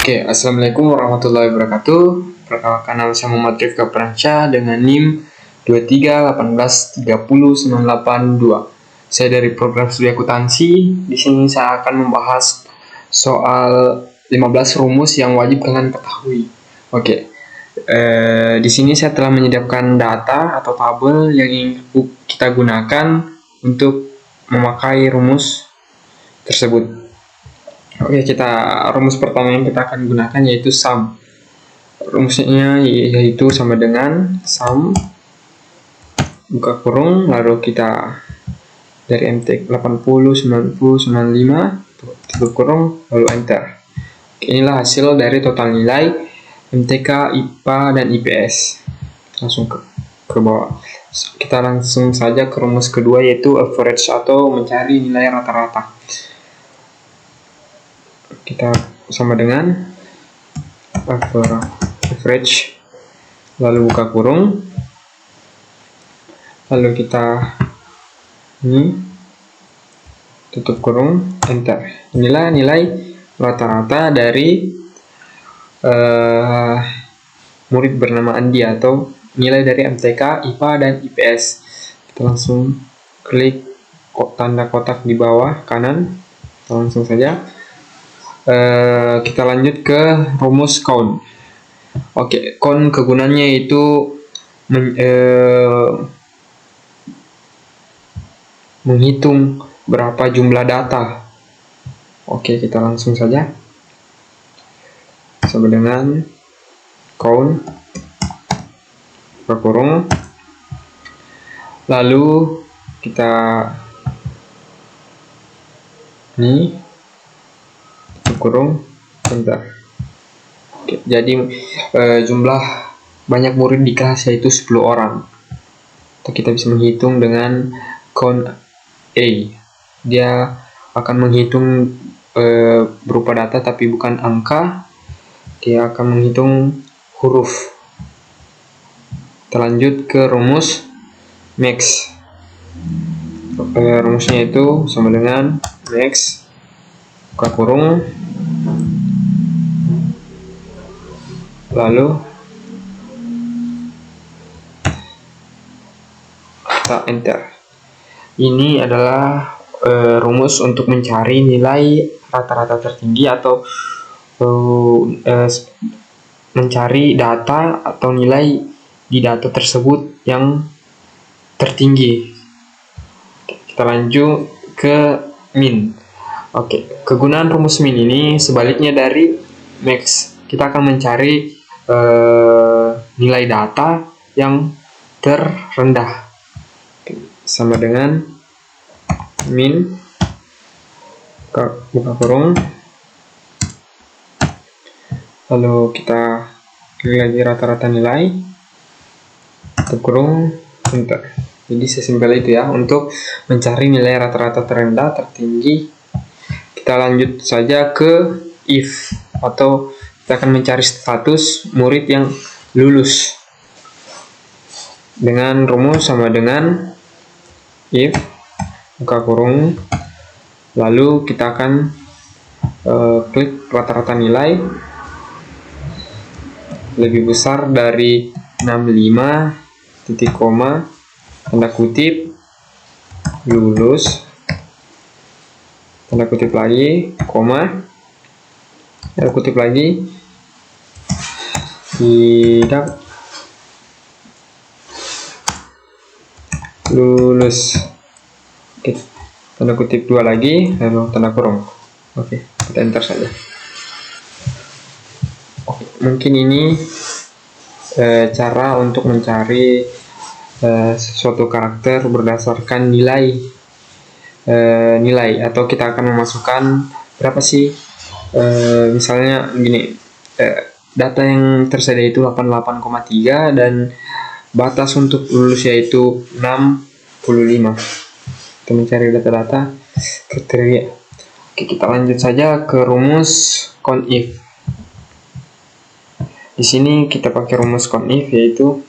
Oke, Assalamualaikum warahmatullahi wabarakatuh. Perkenalkan, nama saya Muhammad Rifka Pransyah dengan NIM 2318309882. Saya dari program studi akuntansi. Di sini saya akan membahas soal 15 rumus yang wajib kalian ketahui. Oke. Di sini saya telah menyiapkan data atau tabel yang ingin kita gunakan untuk memakai rumus tersebut. Oke, rumus pertama yang kita akan gunakan yaitu sum. Rumusnya yaitu sama dengan sum buka kurung, lalu kita dari MT 80 90 95 tutup kurung, lalu enter. Inilah hasil dari total nilai MTK, IPA, dan IPS. Langsung ke bawah. Kita langsung saja ke rumus kedua yaitu average atau mencari nilai rata-rata. Kita sama dengan average, lalu buka kurung, lalu kita tutup kurung, enter. Inilah nilai rata-rata dari murid bernama Andi atau nilai dari MTK, IPA, dan IPS. Kita langsung klik tanda kotak di bawah kanan, langsung saja. Kita lanjut ke rumus count. Oke, count kegunaannya itu menghitung berapa jumlah data. Oke, kita langsung saja sama dengan count berkurung, lalu kita kurung, bentar. Oke, jadi jumlah banyak murid di kelas yaitu 10 orang. Atau kita bisa menghitung dengan count A. Dia akan menghitung berupa data tapi bukan angka. Dia akan menghitung huruf. Kita lanjut ke rumus max. Rumusnya itu sama dengan max buka kurung, lalu kita enter. Ini adalah rumus untuk mencari nilai rata-rata tertinggi atau mencari data atau nilai di data tersebut yang tertinggi. Kita lanjut ke min. Oke, kegunaan rumus min ini sebaliknya dari max. Kita akan mencari nilai data yang terendah. Sama dengan min buka kurung, lalu kita klik lagi rata-rata nilai, tutup kurung, enter. Jadi sesimpel itu ya untuk mencari nilai rata-rata terendah tertinggi. Kita lanjut saja ke if, atau kita akan mencari status murid yang lulus dengan rumus sama dengan if buka kurung, lalu kita akan klik rata-rata nilai lebih besar dari 65 titik koma tanda kutip lulus tanda kutip lagi koma tanda kutip lagi tidak lulus. Oke, tanda kutip 2 lagi lalu tanda kurung. Oke, kita enter saja. Oke, mungkin ini cara untuk mencari suatu karakter berdasarkan nilai atau kita akan memasukkan berapa sih misalnya gini, data yang tersedia itu 88,3 dan batas untuk lulus yaitu 65. Kita mencari data-data kriteria. Oke, kita lanjut saja ke rumus count if. Di sini kita pakai rumus count if yaitu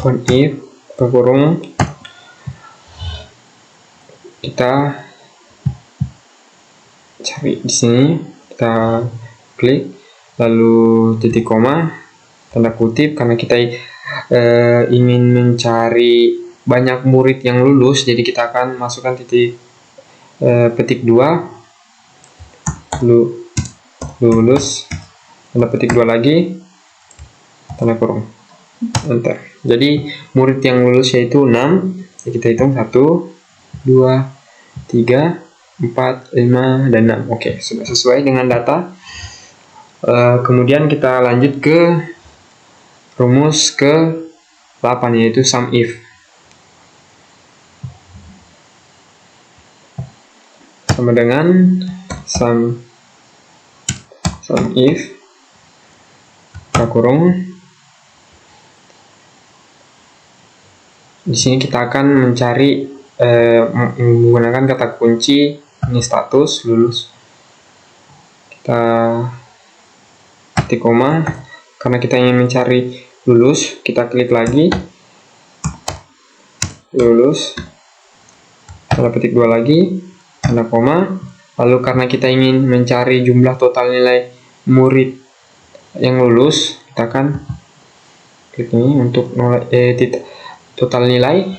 count if berkurung, kita cari di sini, kita klik, lalu titik koma, tanda kutip, karena kita ingin mencari banyak murid yang lulus, jadi kita akan masukkan titik petik 2, lulus, tanda petik 2 lagi, tanda kurung, enter. Jadi murid yang lulus yaitu 6. Jadi kita hitung 1, 2, 3, 4, 5, dan 6. Oke, sudah sesuai dengan data. Kemudian kita lanjut ke rumus ke-8, yaitu sum if. Sama dengan sum if buka kurung. Di sini kita akan mencari menggunakan kata kunci ini status lulus. Kita titik koma, karena kita ingin mencari lulus, kita klik lagi, lulus, tanda petik 2 lagi, tanda koma. Lalu karena kita ingin mencari jumlah total nilai murid yang lulus, kita akan klik ini untuk total nilai,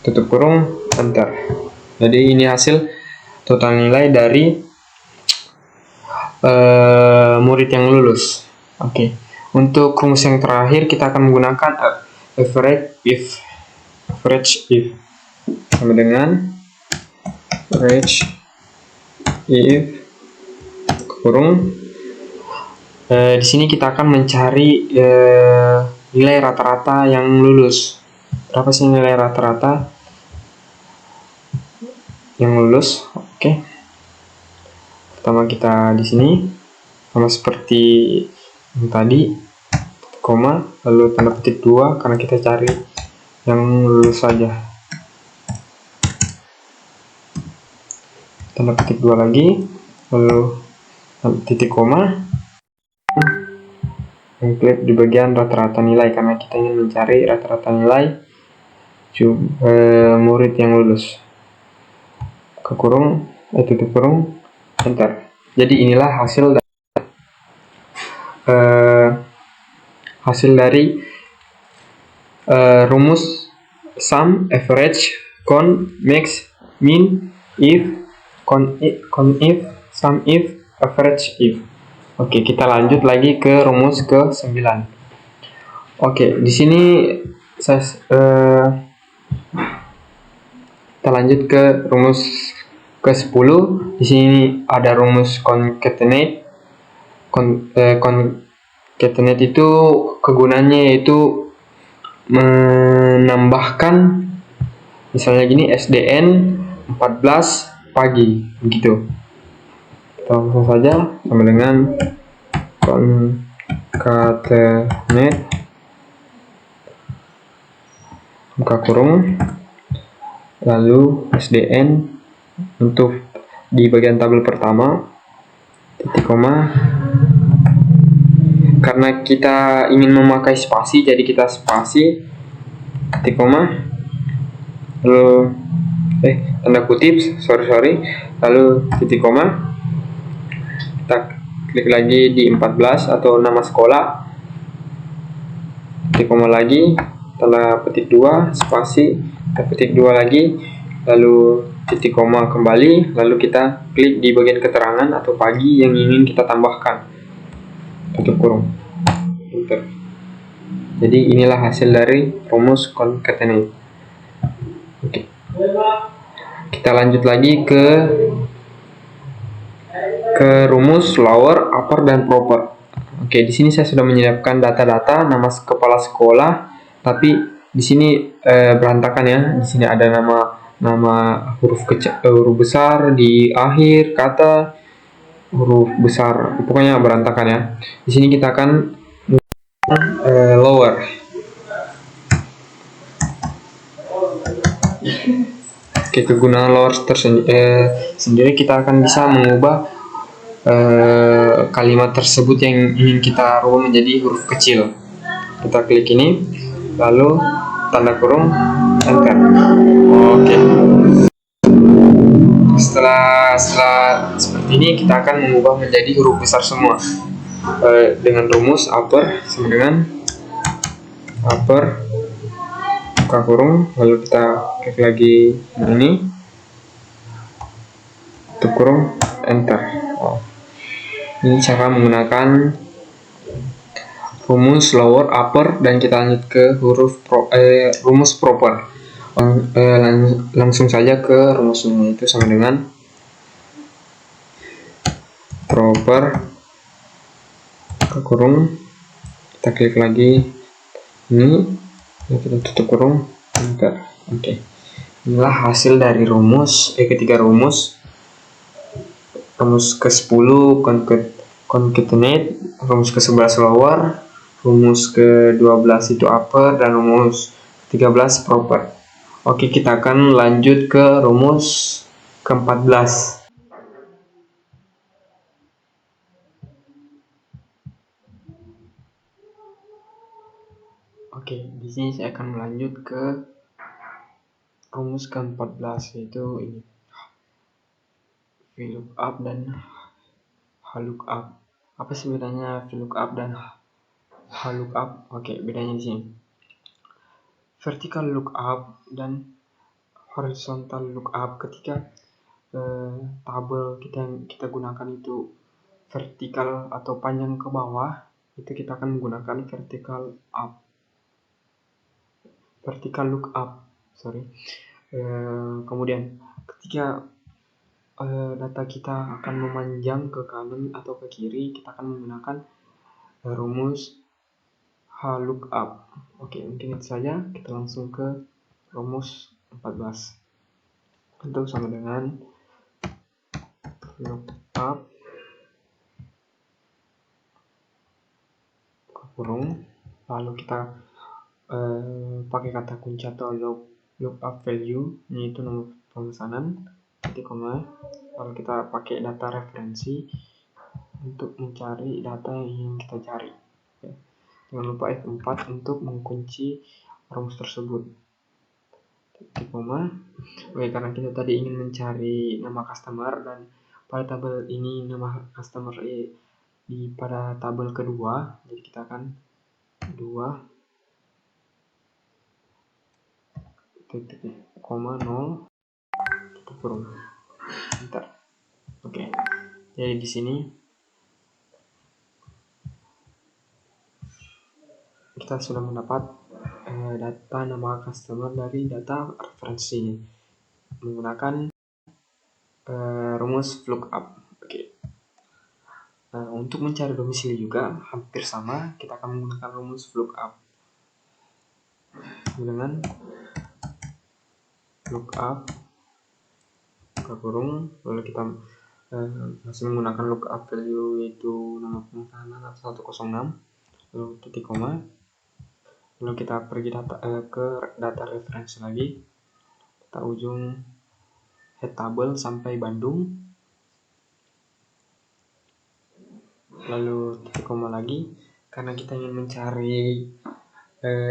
tutup kurung, enter. Jadi ini hasil total nilai dari murid yang lulus. Oke. Untuk rumus yang terakhir kita akan menggunakan average if sama dengan average if kurung. Di sini kita akan mencari nilai rata-rata yang lulus. Berapa sih nilai rata-rata yang lulus? Oke. Pertama kita di sini sama seperti yang tadi, koma, lalu tanda petik 2 karena kita cari yang lulus saja. Tanda petik 2 lagi, lalu titik koma, klik di bagian rata-rata nilai karena kita ingin mencari rata-rata nilai murid yang lulus. Ke kurung, tutup kurung, enter. Jadi inilah hasil dari rumus sum, average, con, max, min, if, con if, sum if, average if. Oke, kita lanjut lagi ke rumus ke-9. Oke, di sini kita lanjut ke rumus ke-10. Di sini ada rumus concatenate. Concatenate itu kegunaannya yaitu menambahkan, misalnya gini, SDN 14 pagi, begitu. Kita langsung saja sama dengan concatenate buka kurung, lalu SDN untuk di bagian tabel pertama, titik koma. Karena kita ingin memakai spasi, jadi kita spasi, titik koma, lalu tanda kutip, lalu titik koma. Kita klik lagi di 14 atau nama sekolah, titik koma lagi, tanda petik 2, spasi, tanda petik 2 lagi, lalu titik koma kembali, lalu kita klik di bagian keterangan atau pagi yang ingin kita tambahkan, tutup kurung, enter. Jadi inilah hasil dari rumus concatenate. Oke. Kita lanjut lagi ke rumus lower, upper, dan proper. Oke, di sini saya sudah menyiapkan data-data nama kepala sekolah, tapi di sini berantakan ya. Di sini ada nama huruf besar di akhir kata, huruf besar, pokoknya berantakan ya. Di sini kita akan lower. Oke, kegunaan lower sendiri kita akan bisa mengubah kalimat tersebut yang ingin kita rubah menjadi huruf kecil. Kita klik ini, lalu tanda kurung, enter. Oke. Setelah setelah seperti ini kita akan mengubah menjadi huruf besar semua dengan rumus upper sama dengan upper buka kurung, lalu kita klik lagi ini tutup kurung, enter. Ini cara menggunakan rumus lower, upper, dan kita lanjut ke rumus proper. Langsung saja ke rumusnya, itu sama dengan proper buka kurung, kita klik lagi ini, kita tutup kurung, enter. Oke. Inilah hasil dari ketiga rumus ke-10 concatenate, rumus ke-11 lower, rumus ke-12 itu upper, dan rumus ke-13 proper. Oke, kita akan lanjut ke rumus ke-14. Oke, di sini saya akan melanjut ke rumus ke-14, yaitu ini VLOOKUP dan HLOOKUP. Apa sih bedanya VLOOKUP dan HLOOKUP? Oke, bedanya di sini. Vertical lookup dan horizontal lookup, ketika tabel kita gunakan itu vertikal atau panjang ke bawah, itu kita akan menggunakan vertical lookup. Kemudian ketika data kita akan memanjang ke kanan atau ke kiri, kita akan menggunakan rumus HLOOKUP. Oke, mungkin itu saja. Kita langsung ke rumus 14. Itu sama dengan lookup kurung, lalu kita pakai kata kunci atau lookup value, yaitu nomor pemesanan, titik koma, lalu kita pakai data referensi untuk mencari data yang ingin kita cari. Jangan lupa F4 untuk mengunci rumus tersebut, titik koma. Oke, karena kita tadi ingin mencari nama customer, dan pada tabel ini nama customer pada tabel kedua, jadi kita akan 2 titik koma 0 tutup kurung, enter. Oke, jadi di sini kita sudah mendapat data nama customer dari data referensi menggunakan rumus lookup. Oke. Untuk mencari domisili juga hampir sama, kita akan menggunakan rumus lookup dengan lookup buka kurung, lalu kita masih menggunakan lookup value, yaitu nama pemesanan 106, lalu titik koma, lalu kita pergi ke data referensi lagi, kita ujung head table sampai Bandung, lalu titik koma lagi, karena kita ingin mencari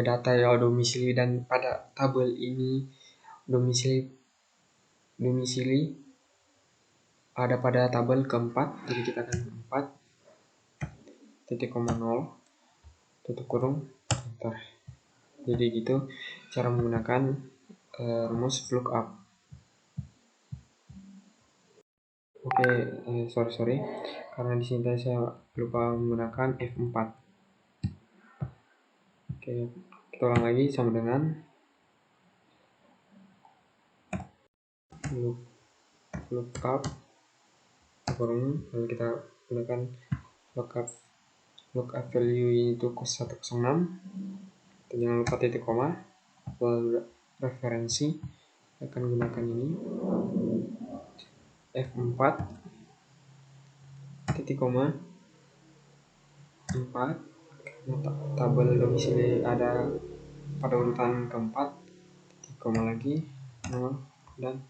data domisili, dan pada tabel ini domisili ada pada tabel keempat, jadi kita akan 4 titik koma 0 tutup kurung, enter. Jadi gitu cara menggunakan rumus lookup. Oke, sorry karena di sini saya lupa menggunakan F4. Oke, kita ulang lagi sama dengan lookup kurung, lalu kita gunakan lookup value itu 106, dan jangan lupa titik koma, lalu referensi akan gunakan ini F4 titik koma 4, tabel domisili ada pada urutan keempat, titik koma lagi 0, dan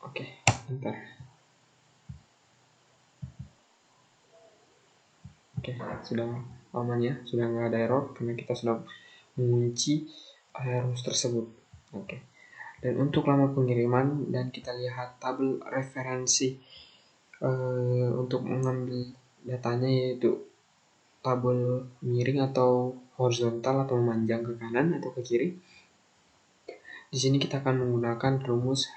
oke, enter. Oke, sudah aman ya, sudah nggak ada error karena kita sudah mengunci rumus tersebut. Oke, Dan untuk lama pengiriman, dan kita lihat tabel referensi untuk mengambil datanya, yaitu tabel miring atau horizontal atau memanjang ke kanan atau ke kiri. Di sini kita akan menggunakan rumus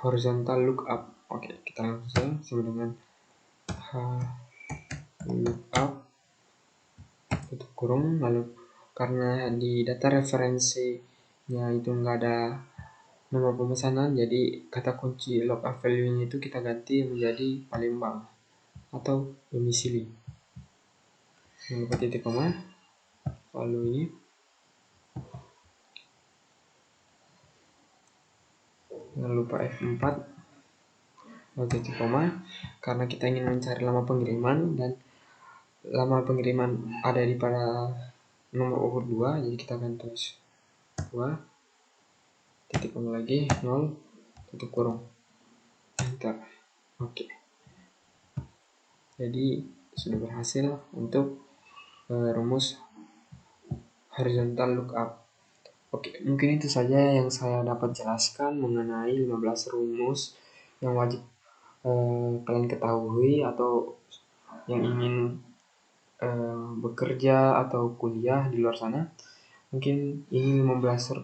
horizontal lookup. Oke, kita langsung sama dengan lookup tutup kurung, lalu karena di data referensinya itu nggak ada nama pemesanan, jadi kata kunci lookup value-nya itu kita ganti menjadi Palembang atau domisili. Jangan lupa titik koma, lalu ini jangan lupa F4, lalu titik koma, karena kita ingin mencari lama pengiriman dan lama pengiriman ada di pada nomor urut 2, jadi kita akan tulis 2 titik koma lagi 0 tutup kurung, enter. Oke, jadi sudah berhasil untuk rumus horizontal lookup. Oke, mungkin itu saja yang saya dapat jelaskan mengenai 15 rumus yang wajib kalian ketahui, atau yang ingin bekerja atau kuliah di luar sana. Mungkin ini 15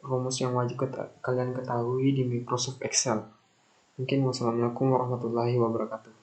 rumus yang wajib kalian ketahui di Microsoft Excel. Mungkin wassalamualaikum warahmatullahi wabarakatuh.